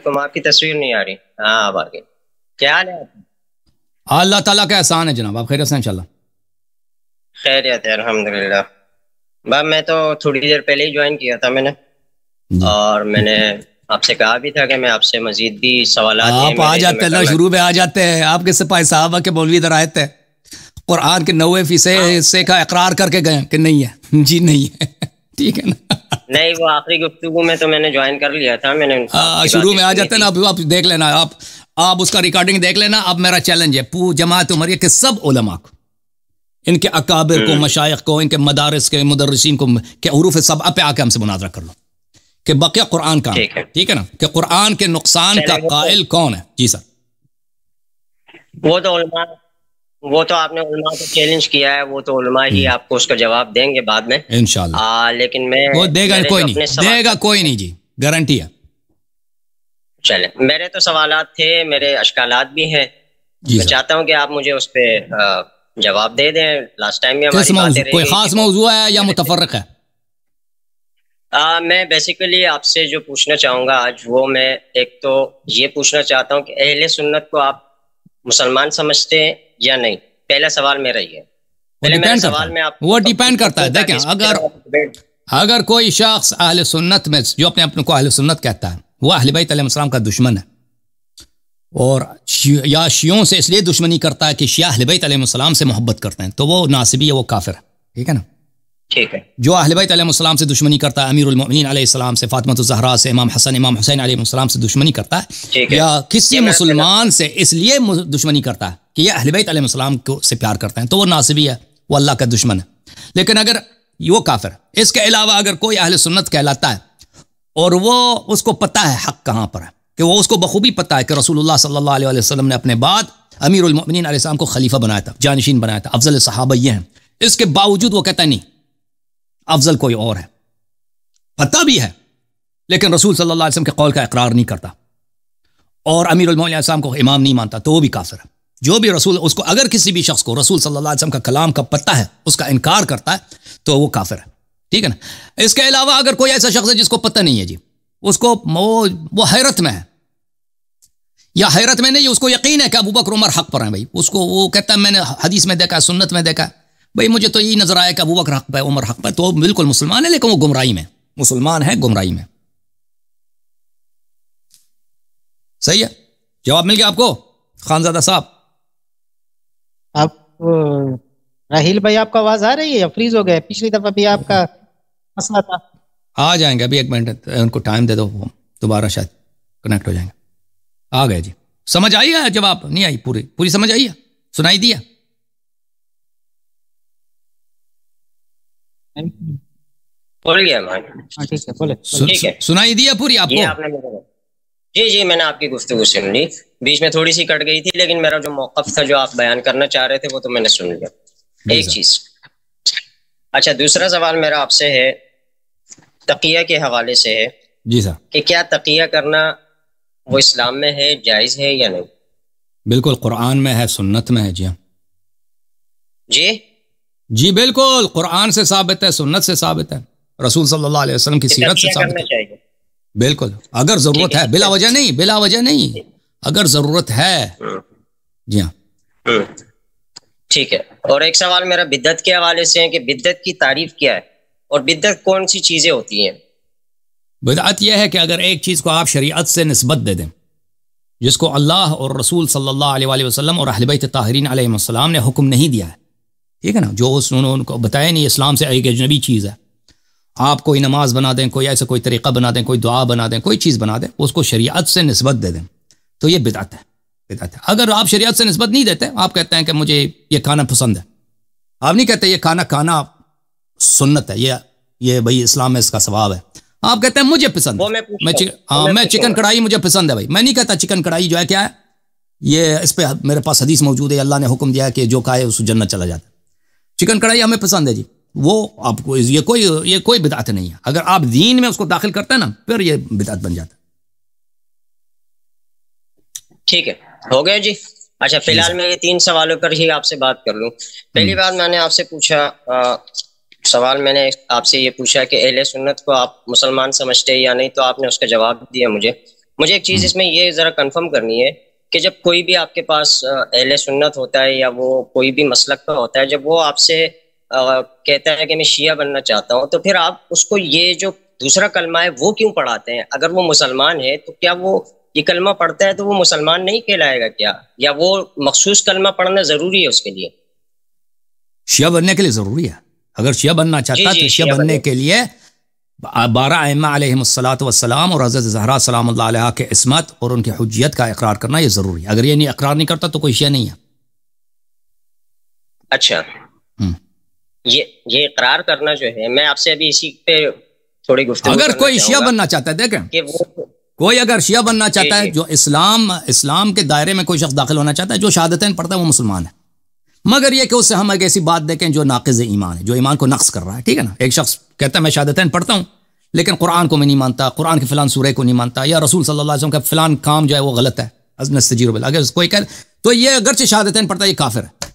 علیکم، آپ کی تصویر نہیں آ رہی. ہاں اب آ گئی. کیا حال ہے آپ؟ اللہ تعالیٰ کا احسان ہے جناب. آپ خیریت سے انشاءاللہ؟ خیریت ہے الحمدللہ. بس میں تو تھوڑی دیر پہلے ہی جوائن کیا تھا میں نے، اور میں نے آپ سے کہا بھی تھا کہ میں آپ سے مزید بھی سوالات ہیں آپ آ جاتے ہیں نا، شروع میں آ جاتے ہیں. آپ کے سپاہی صاحبہ کے مولوی ادھر آئے تھے، قرآن کے 90% حصے کا اقرار کر کے گئے کہ نہیں ہے جی نہیں ہے. ٹھیک ہے نا؟ نہیں، وہ آخری گفتگو میں تو میں نے جوائن کر لیا تھا. میں نے شروع میں آ جاتے ہیں نا. اب آپ دیکھ لینا، آپ اس کا ریکارڈنگ دیکھ لینا. اب میرا چیلنج ہے جماعت عمریہ کے سب علماء کو، ان کے اکابر کو، مشائخ کو، ان کے مدارس کے مدرسین کو، کہ حروف سبعہ پہ آ کے ہم سے مناظرہ کر لو کہ بقیہ قرآن کا، ٹھیک ہے نا، کہ قرآن کے نقصان کا قائل کون ہے. جی سر. وہ تو آپ نے علماء کو چیلنج کیا ہے، وہ تو علماء ہی آپ کو اس کا جواب دیں گے بعد میں انشاءاللہ. لیکن میں وہ دے گا کوئی نہیں، دے گا کوئی نہیں جی، گارنٹی ہے. چلے، میرے تو سوالات تھے، میرے اشکالات بھی ہیں. میں چاہتا ہوں کہ آپ مجھے اس پہ جواب دے دیں. لاسٹ ٹائم بھی ہماری باتیں رہی، کوئی خاص موضوع ہے یا متفرق ہے؟ میں بیسیکلی آپ سے جو پوچھنا چاہوں گا آج، وہ میں ایک تو یہ پوچھنا چاہتا ہوں کہ اہل سنت کو آپ مسلمان سمجھتے ہیں یا نہیں. پہلا سوال میرا یہ ہے. وہ ڈیپینڈ کرتا ہے. دیکھیں، اگر کوئی شخص اہل سنت میں جو اپنے کو اہل سنت کہتا ہے، وہ اہل بیت علیہ السلام کا دشمن ہے، اور یا شیعوں سے اس لیے دشمنی کرتا ہے کہ شیعہ اہل بیت علیہ السلام سے محبت کرتے ہیں، تو وہ ناصبی ہے، وہ کافر ہے. ٹھیک ہے نا؟ ٹھیک ہے. جو اہل بیت علیہ السلام سے دشمنی کرتا ہے، امیر المؤمنین علیہ السلام سے، فاطمہ الزہرا سے، امام حسن امام حسین علیہ السلام سے دشمنی کرتا ہے، یا کسی مسلمان سے اس لیے دشمنی کرتا ہے کہ یہ اہل بیت علیہ السلام کو سے پیار کرتے ہیں، تو وہ ناصبی ہے، وہ اللہ کا دشمن ہے. لیکن اگر وہ کافر ہے. اس کے علاوہ اگر کوئی اہل سنت کہلاتا ہے اور وہ اس کو پتہ ہے حق کہاں پر ہے، کہ وہ اس کو بخوبی پتہ ہے کہ رسول اللہ صلی اللہ علیہ وسلم نے اپنے بعد امیر المؤمنین علیہ السلام کو خلیفہ بنایا تھا، جانشین بنایا تھا، افضل صحابہ یہ ہیں، اس کے باوجود وہ کہتا ہے نہیں، افضل کوئی اور ہے. پتہ بھی ہے لیکن رسول صلی اللہ علیہ وسلم کے قول کا اقرار نہیں کرتا، اور امیر المؤمنین علیہ السلام کو امام نہیں مانتا، تو وہ بھی کافر ہے. جو بھی رسول، اس کو اگر کسی بھی شخص کو رسول صلی اللہ علیہ وسلم کا کلام کا پتہ ہے، اس کا انکار کرتا ہے، تو وہ کافر ہے. ٹھیک ہے نا؟ اس کے علاوہ اگر کوئی ایسا شخص ہے جس کو پتہ نہیں ہے جی، اس کو وہ حیرت میں ہے، یا حیرت میں نہیں، اس کو یقین ہے کہ ابو بکر عمر حق پر ہیں، بھائی اس کو وہ کہتا ہے میں نے حدیث میں دیکھا، سنت میں دیکھا، بھائی مجھے تو یہی نظر آیا کہ ابو بکر حق پہ، عمر حق پہ، تو وہ بالکل مسلمان ہے، لیکن وہ گمراہی میں، مسلمان ہے گمراہی میں. صحیح ہے؟ جواب مل گیا آپ کو خانزادہ صاحب؟ آپ راہیل بھائی، آپ کا آواز آ رہی ہے یا فریز ہو گئے؟ پچھلی دفعہ بھی آپ کا مسئلہ تھا. آ جائیں گے ابھی، ایک منٹ ان کو ٹائم دے دو، دوبارہ شاید کنیکٹ ہو جائیں گے. آ گئے جی. سمجھ آئی ہے؟ جواب نہیں آئی؟ پوری سمجھ آئی ہے؟ سنائی دیا؟ سنائی دیا پوری آپ کو؟ جی میں نے آپ کی گفتگو سن لی، بیچ میں تھوڑی سی کٹ گئی تھی، لیکن میرا جو موقف تھا جو آپ بیان کرنا چاہ رہے تھے وہ تو میں نے سن لیا. ایک چیز. اچھا، دوسرا سوال میرا آپ سے ہے، تقیہ کے حوالے سے ہے. جی سر. کہ کیا تقیہ کرنا وہ اسلام میں ہے، جائز ہے یا نہیں؟ بالکل قرآن میں ہے، سنت میں ہے. جی ہاں جی بالکل قرآن سے ثابت ہے، سنت سے ثابت ہے، رسول صلی اللہ علیہ وسلم کی سیرت سے ثابت ہے. بالکل، اگر ضرورت ہے، بلا وجہ نہیں، اگر ضرورت ہے. جی ہاں. ٹھیک ہے. اور ایک سوال میرا بدعت کے حوالے سے ہے کہ بدعت کی تعریف کیا ہے، اور بدعت کون سی چیزیں ہوتی ہیں؟ بدعت یہ ہے کہ اگر ایک چیز کو آپ شریعت سے نسبت دے دیں، جس کو اللہ اور رسول صلی اللہ علیہ وسلم اور اہل بیت طاہرین علیہ السلام نے حکم نہیں دیا ہے، ٹھیک ہے نا، جو انہوں نے ان کو بتایا نہیں، اسلام سے ایک اجنبی چیز ہے. آپ کوئی نماز بنا دیں، کوئی ایسا کوئی طریقہ بنا دیں، کوئی دعا بنا دیں، کوئی چیز بنا دیں، اس کو شریعت سے نسبت دے دیں، تو یہ بدعت ہے. اگر آپ شریعت سے نسبت نہیں دیتے، آپ کہتے ہیں کہ مجھے یہ کھانا پسند ہے، آپ نہیں کہتے یہ کھانا سنت ہے، یہ بھائی اسلام میں اس کا ثواب ہے، آپ کہتے ہیں مجھے پسند ہے، میں چکن کڑھائی مجھے پسند ہے. بھائی میں نہیں کہتا چکن کڑھائی جو ہے کیا ہے، یہ اس پہ میرے پاس حدیث موجود ہے، اللہ نے حکم دیا ہے کہ جو کھائے اس جنت چلا جاتا ہے. چکن کڑھائی ہمیں پسند ہے جی، وہ آپ کو یہ کوئی بدعت نہیں ہے. اگر آپ دین میں اس کو داخل کرتے ہیں نا، پھر یہ بدعت بن جاتا ہے. ٹھیک ہے، ہو گیا جی. اچھا، فی الحال میں یہ 3 سوالوں پر ہی آپ سے بات کر لوں. پہلی بات میں نے آپ سے پوچھا، سوال میں نے آپ سے یہ پوچھا کہ اہل سنت کو آپ مسلمان سمجھتے یا نہیں، تو آپ نے اس کا جواب دیا. مجھے ایک چیز اس میں یہ ذرا کنفرم کرنی ہے کہ جب کوئی بھی آپ کے پاس اہل سنت ہوتا ہے یا وہ کوئی بھی مسلک کا ہوتا ہے، جب وہ آپ سے کہتا ہے کہ میں شیعہ بننا چاہتا ہوں، تو پھر آپ اس کو یہ جو دوسرا کلمہ ہے وہ کیوں پڑھاتے ہیں؟ اگر وہ مسلمان ہے تو کیا وہ یہ کلمہ پڑھتا ہے تو وہ مسلمان نہیں کہلائے گا کیا؟ یا وہ مخصوص کلمہ پڑھنا ضروری ہے اس کے لیے؟ شیعہ بننے کے لیے ضروری ہے. اگر شیعہ بننا چاہتا ہے تو شیعہ بننے کے لیے 12 ائمہ علیہم الصلاۃ والسلام اور حضرت زہرا سلام اللہ علیہا کے عصمت اور ان کی حجیت کا اقرار کرنا یہ ضروری ہے. اگر یہ نہیں اقرار نہیں کرتا تو کوئی شیعہ نہیں ہے. اچھا، یہ اقرار کرنا جو ہے، میں آپ سے ابھی اسی پہ تھوڑی گفتگو اگر کوئی شیعہ بننا چاہتا ہے، دیکھیں کوئی اگر شیعہ بننا چاہتا ہے، جو اسلام کے دائرے میں کوئی شخص داخل ہونا چاہتا ہے، جو شہادتین پڑھتا ہے وہ مسلمان ہے، مگر یہ کہ اس سے ہم ایک ایسی بات دیکھیں جو ناقض ایمان ہے، جو ایمان کو نقص کر رہا ہے. ٹھیک ہے نا؟ ایک شخص کہتا ہے میں شہادتین پڑھتا ہوں لیکن قرآن کو میں نہیں مانتا، قرآن کے فلان سورہ کو نہیں مانتا، یا رسول صلی اللہ علیہ وسلم کا فلان کام جو ہے وہ غلط ہے، نستجیر باللہ، اگر کوئی کہے تو یہ اگرچہ شہادتین پڑھتا ہے یہ کافر ہے،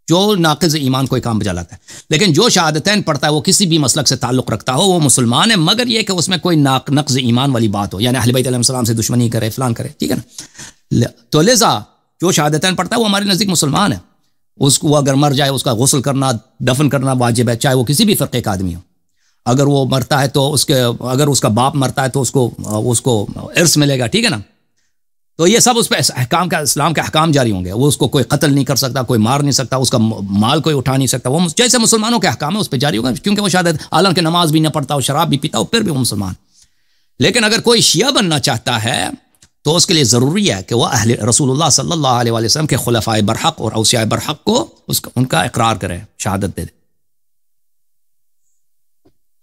جو ناقض ایمان کوئی کام بجا لاتا ہے. لیکن جو شہادتین پڑھتا ہے وہ کسی بھی مسلک سے تعلق رکھتا ہو، وہ مسلمان ہے، مگر یہ کہ اس میں کوئی نقض ایمان والی بات ہو، یعنی اہل بیت علیہ السلام سے دشمنی کرے، فلان کرے. ٹھیک ہے نا؟ تو لذا جو شہادتین پڑھتا ہے وہ ہمارے نزدیک مسلمان ہے. اس کو اگر مر جائے اس کا غسل کرنا، دفن کرنا واجب ہے، چاہے وہ کسی بھی فرقے کا آدمی ہو. اگر وہ مرتا ہے تو اگر اس کا باپ مرتا ہے تو اس کو ارث ملے گا. ٹھیک ہے نا؟ تو یہ سب اس پہ احکام کا، اسلام کے احکام جاری ہوں گے. وہ اس کو کوئی قتل نہیں کر سکتا، کوئی مار نہیں سکتا، اس کا مال کوئی اٹھا نہیں سکتا. وہ جیسے مسلمانوں کے احکام ہے اس پہ جاری ہوگا، کیونکہ وہ شاید حالانکہ نماز بھی نہ پڑھتا ہو، شراب بھی پیتا ہو، پھر بھی وہ مسلمان. لیکن اگر کوئی شیعہ بننا چاہتا ہے تو اس کے لیے ضروری ہے کہ وہ اہل رسول اللہ صلی اللہ علیہ وسلم کے خلفائے برحق اور اوصیاء برحق کو ان کا اقرار کرے، شہادت دے دے.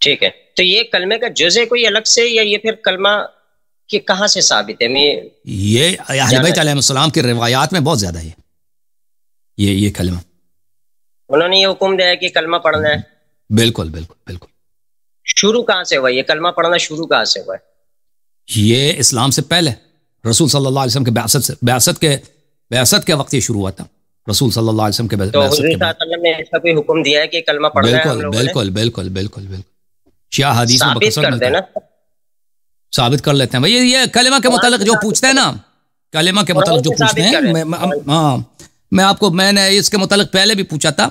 ٹھیک ہے، تو یہ کلمے کا جز ہے کوئی الگ سے، یا یہ پھر کلمہ کہ کہاں سے ثابت ہے؟ یہ اہل بیت علیہ السلام کی روایات میں بہت زیادہ ہے یہ کلمہ. انہوں نے یہ حکم دیا ہے کہ کلمہ پڑھنا ہے. بالکل بالکل بالکل. شروع کہاں سے ہوا یہ کلمہ پڑھنا؟ شروع کہاں سے ہوا ہے؟ یہ اسلام سے پہلے رسول صلی اللہ علیہ وسلم کے بعثت کے وقت یہ شروع ہوا تھا. رسول صلی اللہ علیہ وسلم کے بعثت کے بعد حضور صلی اللہ علیہ وسلم نے اس کا کوئی حکم دیا ہے کہ کلمہ پڑھنا ہے؟ بالکل بالکل بالکل بالکل. شیعہ حدیث میں ثابت کر دینا، ثابت کر لیتے ہیں بھائی. یہ کلمہ کے متعلق جو پوچھتے ہیں نا، کلمہ کے متعلق جو پوچھتے ہیں، ہاں میں آپ کو، میں نے اس کے متعلق پہلے بھی پوچھا تھا.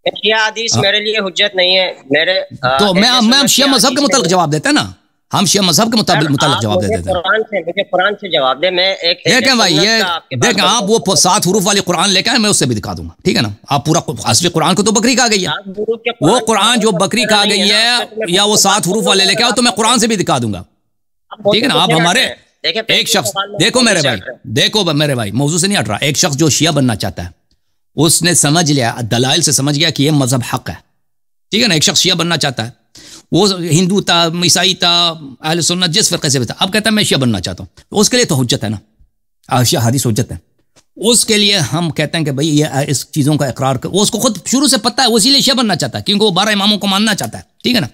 شیعہ حدیث میرے لیے حجت نہیں ہے. میرے تو میں شیعہ مذہب کے متعلق جواب دیتے ہیں نا، ہم شیعہ مذہب کے متعلق جواب دے دیتے ہیں. مجھے قرآن سے جواب دے. میں دیکھیں بھائی، یہ دیکھیں آپ وہ 7 حروف والی قرآن لے کے آئے، میں اس سے بھی دکھا دوں گا. ٹھیک ہے نا؟ آپ پورا اصلی قرآن کو تو بکری کہا گئی ہے، وہ قرآن جو بکری کہا گئی ہے یا وہ 7 حروف والے لے کے آؤ تو میں قرآن سے بھی دکھا دوں گا. ٹھیک ہے نا؟ آپ ہمارے ایک شخص دیکھو میرے بھائی موضوع سے نہیں ہٹ رہا. ایک شخص جو شیعہ بننا چاہتا ہے اس نے سمجھ لیا، دلائل سے سمجھ گیا کہ یہ مذہب حق ہے. ٹھیک ہے نا؟ ایک شخص شیعہ بننا چاہتا ہے، وہ ہندو تھا، عیسائی تھا، اہل سنت جس فرقے سے بھی تھا، اب کہتا ہے میں شیعہ بننا چاہتا ہوں. اس کے لیے تو حجت ہے نا، شیعہ حدیث حجت ہے. اس کے لیے ہم کہتے ہیں کہ بھئی یہ اس چیزوں کا اقرار وہ اس کو خود شروع سے پتہ ہے، وہ اسی لیے شیعہ بننا چاہتا ہے کیونکہ وہ 12 اماموں کو ماننا چاہتا ہے. ٹھیک ہے نا؟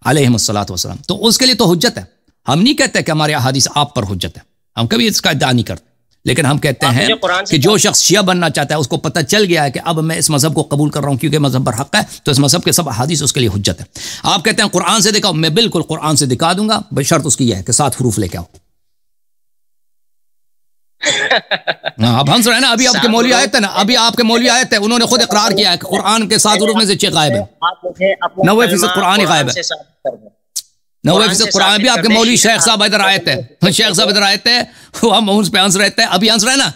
علیہم الصلوۃ والسلام. تو اس کے لیے تو حجت ہے. ہم نہیں کہتے کہ ہمارے احادیث آپ پر حجت ہے، ہم کبھی اس کا ادعا نہیں کرتے. لیکن ہم کہتے ہیں کہ جو شخص شیعہ بننا چاہتا ہے اس کو پتہ چل گیا ہے کہ اب میں اس مذہب کو قبول کر رہا ہوں کیونکہ مذہب پر حق ہے، تو اس مذہب کے سب احادیث اس کے لیے حجت ہے. آپ کہتے ہیں قرآن سے دکھاؤ، میں بالکل قرآن سے دکھا دوں گا، بشرط اس کی یہ ہے کہ 7 حروف لے کے آؤ. آپ ہنس رہے ہیں نا؟ ابھی آپ کے مولوی آئے تھے نا، انہوں نے خود اقرار کیا ہے کہ قرآن کے 7 حروف میں سے 6 غائب ہے، 90% قرآن ہی غائب ہے. 90% قرآن بھی. آپ کے مولوی شیخ صاحب ادھر آئے تھے، وہ ہم اس پہ ہنس رہے تھے. ابھی ہنس رہے ہیں نا؟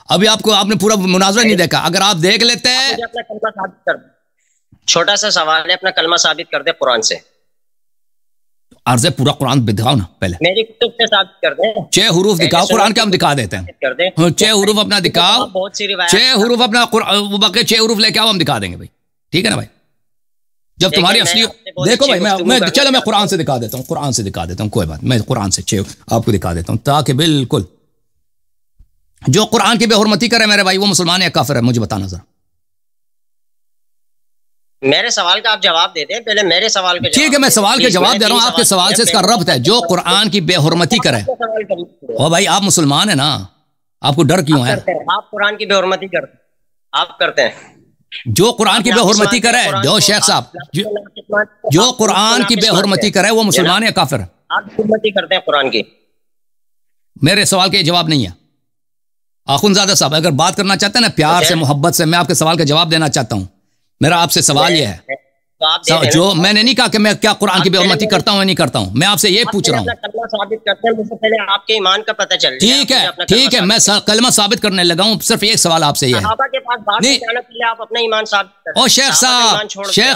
ابھی آپ نے پورا مناظرہ نہیں دیکھا. اگر آپ دیکھ لیتے ہیں، چھوٹا سا سوال ہے، اپنا کلمہ ثابت کر دے قرآن سے. عرض پورا قرآن دکھاؤ نا پہلے، میری کتب سے ثابت کر دیں. 6 حروف دکھاؤ، قرآن کے ہم دکھا دیتے ہیں. 6 حروف اپنا دکھاؤ، 6 حروف اپنا 6 حروف لے کے آؤ، ہم دکھا دیں گے بھائی. ٹھیک ہے نا بھائی؟ جب تمہاری اصلی دیکھو بھائی، میں قرآن سے دکھا دیتا ہوں، کوئی بات، میں قرآن سے 6 آپ کو دکھا دیتا ہوں تاکہ بالکل جو قرآن کی بے حرمتی کرے میرے بھائی وہ مسلمان ہے کافر ہے؟ مجھے بتانا ذرا. میرے سوال کا آپ جواب دیتے ہیں، پہلے میرے سوال کا. ٹھیک ہے، میں سوال کے جواب دے رہا ہوں. آپ کے سوال سے اس کا ربط ہے. جو قرآن کی بے حرمتی کرے، او بھائی آپ مسلمان ہیں نا، آپ کو ڈر کیوں ہے؟ آپ قرآن کی بے حرمتی کرتے، آپ کرتے ہیں. جو قرآن کی بے حرمتی کرے، جو شیخ صاحب جو قرآن کی بے حرمتی کرے وہ مسلمان یا کافر؟ آپ حرمتی کرتے ہیں قرآن کی. میرے سوال کا یہ جواب نہیں ہے آخوندزادہ صاحب. اگر بات کرنا چاہتے ہیں نا پیار سے محبت سے, میں آپ کے سوال کا جواب دینا چاہتا ہوں. میرا آپ سے سوال یہ ہے, جو میں نے نہیں کہا کہ میں کیا قرآن کی بے حرمتی کرتا ہوں یا نہیں کرتا ہوں, میں آپ سے یہ پوچھ رہا ہوں. آپ کے ایمان کا پتہ چل ٹھیک ہے, میں کلمہ ثابت کرنے لگا ہوں. صرف ایک سوال آپ سے یہ ہے, آپ اپنا ایمان ثابت او شیخ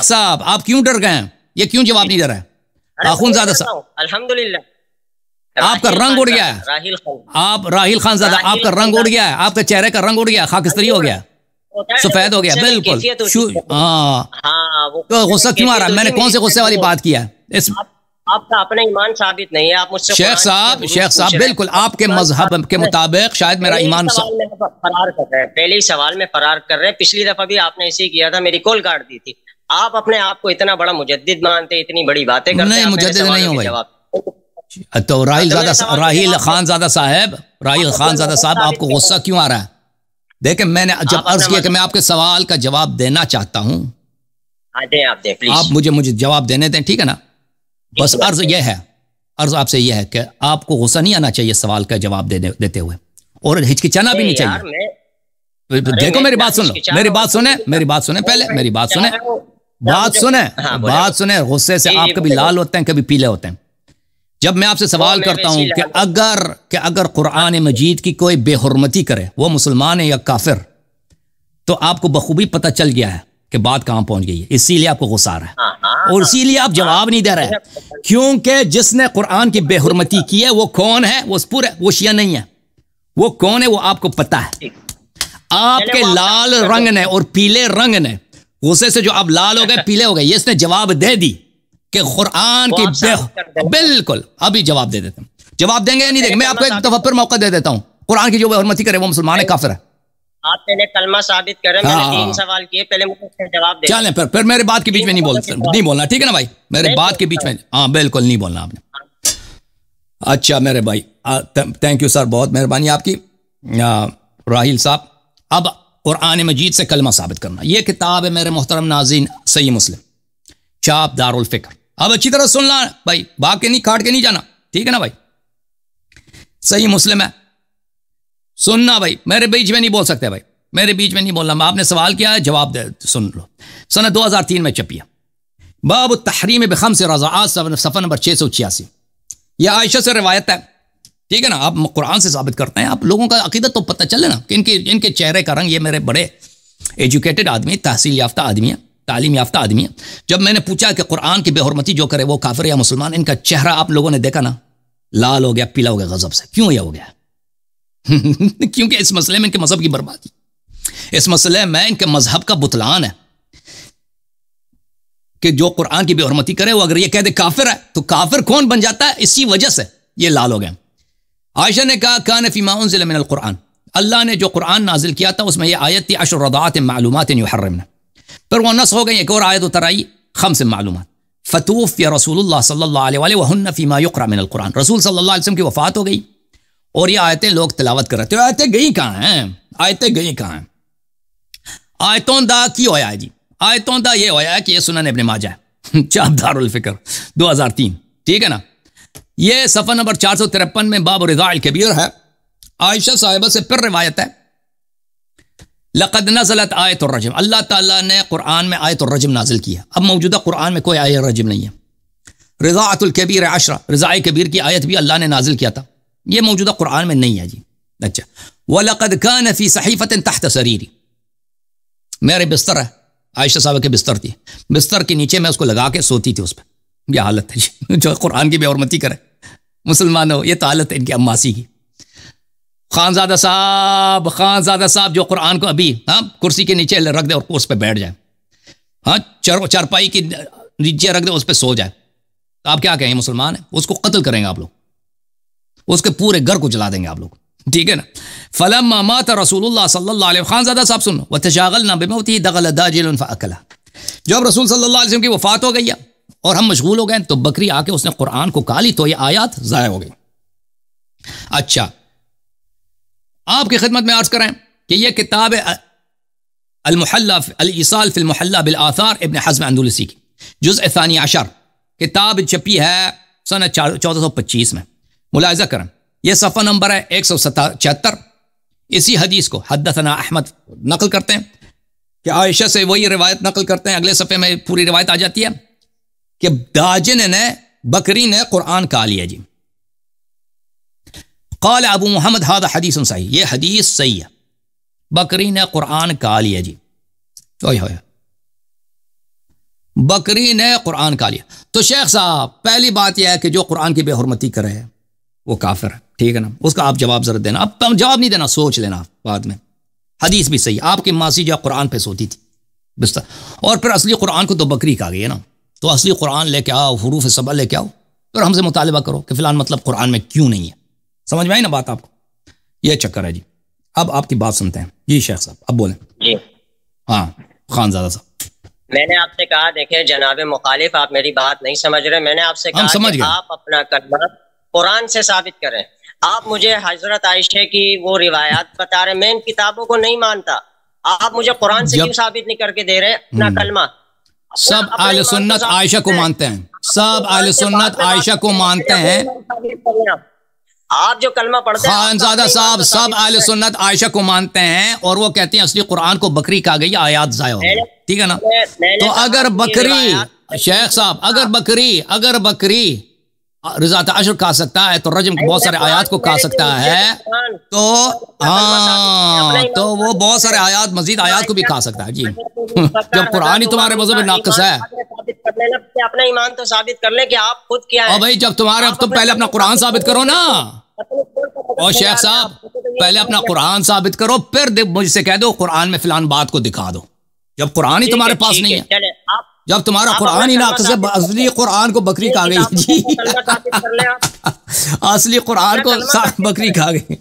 صاحب آپ کیوں ڈر گئے ہیں؟ یہ کیوں جواب نہیں دے رہے ہیں آخوندزادہ صاحب؟ الحمدللہ آپ کا رنگ اڑ گیا ہے, آپ راحیل خان زادہ, آپ کا رنگ اڑ گیا ہے, آپ کے چہرے کا رنگ اڑ گیا, خاکستری ہو گیا, سفید ہو گیا بالکل. تو غصہ کیوں آ رہا ہے؟ میں نے کون سے غصے والی بات کیا ہے؟ آپ کا اپنا ایمان ثابت نہیں ہے. آپ مجھ سے شیخ صاحب بالکل آپ کے مذہب کے مطابق شاید میرا ایمان فرار کر رہے ہیں. پہلے ہی سوال میں فرار کر رہے ہیں. پچھلی دفعہ بھی آپ نے ایسے ہی کیا تھا, میری کال کاٹ دی تھی. آپ اپنے آپ کو اتنا بڑا مجدد مانتے, اتنی بڑی باتیں کرتے. نہیں مجدد نہیں ہوں بھائی. تو راحیل خان زادہ صاحب آپ کو غصہ کیوں آ رہا ہے؟ دیکھیں میں نے جب عرض کیا کہ میں آپ کے سوال کا جواب دینا چاہتا ہوں, آپ مجھے جواب دینے دیں, ٹھیک ہے نا؟ بس عرض آپ سے یہ ہے کہ آپ کو غصہ نہیں آنا چاہیے سوال کا جواب دیتے ہوئے, اور ہچکچانا بھی نہیں چاہیے. دیکھو میری بات سن لو, میری بات سنیں پہلے, میری بات سنیں. غصے سے آپ کبھی لال ہوتے ہیں کبھی پیلے ہوتے ہیں. جب میں آپ سے سوال کرتا ہوں کہ اگر قرآن مجید کی کوئی بے حرمتی کرے وہ مسلمان ہے یا کافر, تو آپ کو بخوبی پتہ چل گیا ہے کہ بات کہاں پہنچ گئی ہے. اسی لیے آپ کو غصہ آ رہا ہے, اور اسی لیے آپ جواب نہیں دے رہے ہیں, کیونکہ جس نے قرآن کی بے حرمتی کی ہے وہ کون ہے؟ وہ شیعہ نہیں ہے. وہ کون ہے وہ آپ کو پتہ ہے. آپ کے لال رنگ نے اور پیلے رنگ نے, غصے سے جو آپ لال ہو گئے پیلے ہو گئے, اس نے جواب دے دی کہ قرآن کی بالکل. ابھی جواب دے دیتے ہیں, جواب دیں گے یا نہیں دیں گے؟ میں آپ کو ایک دفعہ پھر موقع دے دیتا ہوں. قرآن کی جو بے حرمتی کرے وہ مسلمان ہے کافر ہے. آپ پہلے کلمہ ثابت کریں, میں نے 3 سوال کیے, پہلے مجھے جواب دیں. چلیں پھر میرے بات کے بیچ میں نہیں بولنا, ٹھیک ہے نا بھائی؟ میرے بات کے بیچ میں بالکل نہیں بولنا آپ نے. اچھا میرے بھائی, تھینک یو سر, بہت مہربانی آپ کی. راحیل صاحب, اب قرآن مجید سے کلمہ ثابت کرنا. یہ کتاب ہے میرے محترم ناظرین, صحیح مسلم, چاپ دار الفکر. اب اچھی طرح سننا بھائی, بھاگ کے نہیں, کاٹ کے نہیں جانا, ٹھیک ہے نا بھائی؟ صحیح مسلم ہے, سننا بھائی, میرے بیچ میں نہیں بول سکتے بھائی, میرے بیچ میں نہیں بولنا. آپ نے سوال کیا ہے, جواب دے, سن لو. سنہ 2003 میں چھپی ہے, باب التحریم بخمس رضعات, صفحہ نمبر 686. یہ عائشہ سے روایت ہے, ٹھیک ہے نا؟ آپ قرآن سے ثابت کرتے ہیں, آپ لوگوں کا عقیدت تو پتہ چلے نا کہ ان کے چہرے کا رنگ, یہ میرے بڑے ایجوکیٹڈ آدمی, تحصیل یافتہ آدمی ہے, تعلیم یافتہ آدمی ہے. جب میں نے پوچھا کہ قرآن کی بے حرمتی جو کرے وہ کافر یا مسلمان, ان کا چہرہ آپ لوگوں نے دیکھا نا, لال ہو گیا, پیلا ہو گیا غضب سے. کیوں یہ ہو گیا؟ کیونکہ اس مسئلے میں ان کے مذہب کی بربادی, اس مسئلے میں ان کے مذہب کا بطلان ہے کہ جو قرآن کی بے حرمتی کرے وہ اگر یہ کہہ دے کافر ہے, تو کافر کون بن جاتا ہے؟ اسی وجہ سے یہ لال ہو گئے. عائشہ نے کہا کان فی ما انزل من القرآن, اللہ نے جو قرآن نازل کیا تھا اس میں یہ آیت تھی 10 رضعات معلومات یحرمن. پھر وہ نص ہو گئی, ایک اور آیت اتر آئی 5 معلومات. فتوفی رسول اللہ صلی اللہ علیہ وآلہ وہن فیما یقرأ من القرآن, رسول صلی اللہ علیہ وسلم کی وفات ہو گئی اور یہ آیتیں لوگ تلاوت کر رہے تھے. آیتیں گئی کہاں ہیں؟ آیتوں دا کی ہویا ہے جی, آیتوں دا یہ ہویا ہے کہ یہ سنن ابن ماجہ ہے, چاپ دار الفکر 2003, ٹھیک ہے نا؟ یہ صفحہ نمبر 453 میں باب رضاع الکبیر ہے. عائشہ صاحبہ سے پھر روایت ہے, لقد نزلت آیت الرجم, اللہ تعالیٰ نے قرآن میں آیت الرجم نازل کیا. اب موجودہ قرآن میں کوئی آیت الرجم نہیں ہے. رضاعت الکبیر 10, رضاع کبیر کی آیت بھی اللہ نے نازل کیا تھا, یہ موجودہ قرآن میں نہیں ہے جی. اچھا, وَلَقَدْ كَانَ فِي صَحِيفَةٍ تَحْتَ سَرِيرِ, میرے بستر ہے, عائشہ صاحبہ کے بستر تھی, بستر کے نیچے میں اس کو لگا کے سوتی تھی اس پہ. یہ حالت ہے جی, جو قرآن کی بے حرمتی کرے مسلمان ہو, یہ تو حالت ہے ان کی اماسی کی. خانزادہ صاحب جو قرآن کو ابھی کرسی کے نیچے رکھ دے اور اس پہ بیٹھ جائے, چارپائی کے نیچے رکھ دے اس پہ سو جائے, تو آپ کیا کہیں؟ مسلمان ہے, اس کو قتل کریں گے آپ لوگ, اس کے پورے گھر کو جلا دیں گے آپ لوگ, ٹھیک ہے نا؟ فلما مات رسول اللہ صلی اللہ علیہ وسلم, خانزادہ صاحب سنو, وتشاغلنا بموته دخل داجل فاکلها, جب رسول صلی اللہ علیہ وسلم کی وفات ہو گئی اور ہم مشغول ہو گئے تو بکری آ کے اس نے قرآن کو کھا لی, تو یہ آیات ضائع ہو گئی. اچھا, آپ کی خدمت میں عرض کریں کہ یہ کتاب المحلہ الایصال فی المحلہ بالآثار ابن حزم اندلسی کی جزء ثانی عشر, کتاب چھپی ہے سنہ 1425 میں. ملاحظہ کریں, یہ صفحہ نمبر ہے 176. اسی حدیث کو حدثنا احمد نقل کرتے ہیں کہ عائشہ سے وہی روایت نقل کرتے ہیں. اگلے صفحے میں پوری روایت آ جاتی ہے کہ داجن نے بکری نے قرآن کہا لیا جی. قال ابو محمد هذا حدیث صحیح، یہ حدیث صحیح ہے، بکری نے قرآن کہا لیا جی. بکری نے قرآن کہا لیا. تو شیخ صاحب پہلی بات یہ ہے کہ جو قرآن کی بے حرمتی کرے ہے وہ کافر ہے، ٹھیک ہے نا. اس کا آپ جواب ضرور دینا، اب جواب نہیں دینا، سوچ لینا بعد میں. حدیث بھی صحیح، آپ کی ماسی جو قرآن پہ سوتی تھی بستر، اور پھر اصلی قرآن کو تو بکری کہا گئی ہے نا. تو اصلی قرآن لے کے آؤ، حروف سبع لے کے آؤ، پھر ہم سے مطالبہ کرو کہ فلان مطلب قرآن میں کیوں نہیں ہے. سمجھ میں آئی نا بات آپ کو؟ یہ چکر ہے جی. اب آپ کی بات سنتے ہیں جی شیخ صاحب، اب بولیں جی. ہاں خان زادہ صاحب، میں نے آپ سے کہا دیکھیں جناب مخالف آپ میری بات نہیں سمجھ رہے. میں نے آپ سے کہا کہ آپ اپنا کلمہ قرآن سے ثابت کریں. آپ مجھے حضرت عائشہ کی وہ روایات بتا رہے، میں ان کتابوں کو نہیں مانتا. آپ مجھے قرآن سے کیوں ثابت نہیں کر کے دے رہے اپنا کلمہ؟ سب اہل سنت عائشہ کو مانتے ہیں، سب اہل سنت عائشہ کو مانتے ہیں. آپ جو کلمہ پڑھتے ہیں خان زادہ صاحب، سب اہل سنت عائشہ کو مانتے ہیں، اور وہ کہتے ہیں اصلی قرآن کو بکری کہا گئی، آیات ضائع ہو گئی، ٹھیک ہے نا. تو اگر بکری، شیخ صاحب اگر بکری رضاۃ عشر کھا سکتا ہے تو رجم بہت سارے آیات کو کھا سکتا ہے. تو ہاں، تو وہ بہت سارے آیات، مزید آیات کو بھی کھا سکتا ہے جی. جب قرآن ہی تمہارے مذہب میں ناقص ہے، اپنا ایمان تو ثابت کر لیں کہ آپ خود کیا ہے. اور بھائی جب تمہارے، اب تم پہلے اپنا قرآن ثابت کرو نا. اور شیخ صاحب پہلے اپنا قرآن ثابت کرو، پھر مجھ سے کہہ دو قرآن میں فلان بات کو دکھا دو. جب قرآن ہی تمہارے پاس نہیں ہے، جب تمہارا قرآن ہی ناقص ہے، اصلی قرآن کو بکری کھا گئی جی. اصلی قرآن کو بکری کھا گئی.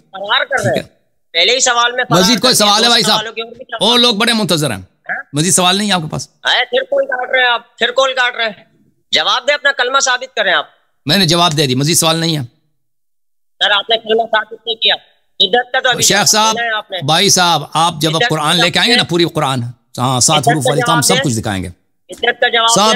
پہلے ہی سوال میں مزید کوئی سوال ہے بھائی صاحب؟ اور لوگ بڑے منتظر ہیں، مزید سوال نہیں ہے آپ کے پاس؟ پھر کال کاٹ رہے ہیں آپ، پھر کال کاٹ رہے ہیں. جواب دے، اپنا کلمہ ثابت کریں آپ. میں نے جواب دے دی، مزید سوال نہیں ہے سر. آپ نے کلمہ ثابت نہیں کیا. شیخ صاحب، بھائی صاحب، آپ جب قرآن لے کے آئیں گے نا، پوری قرآن، ہاں 7 حروف والی، تو ہم سب کچھ دکھائیں گے، سب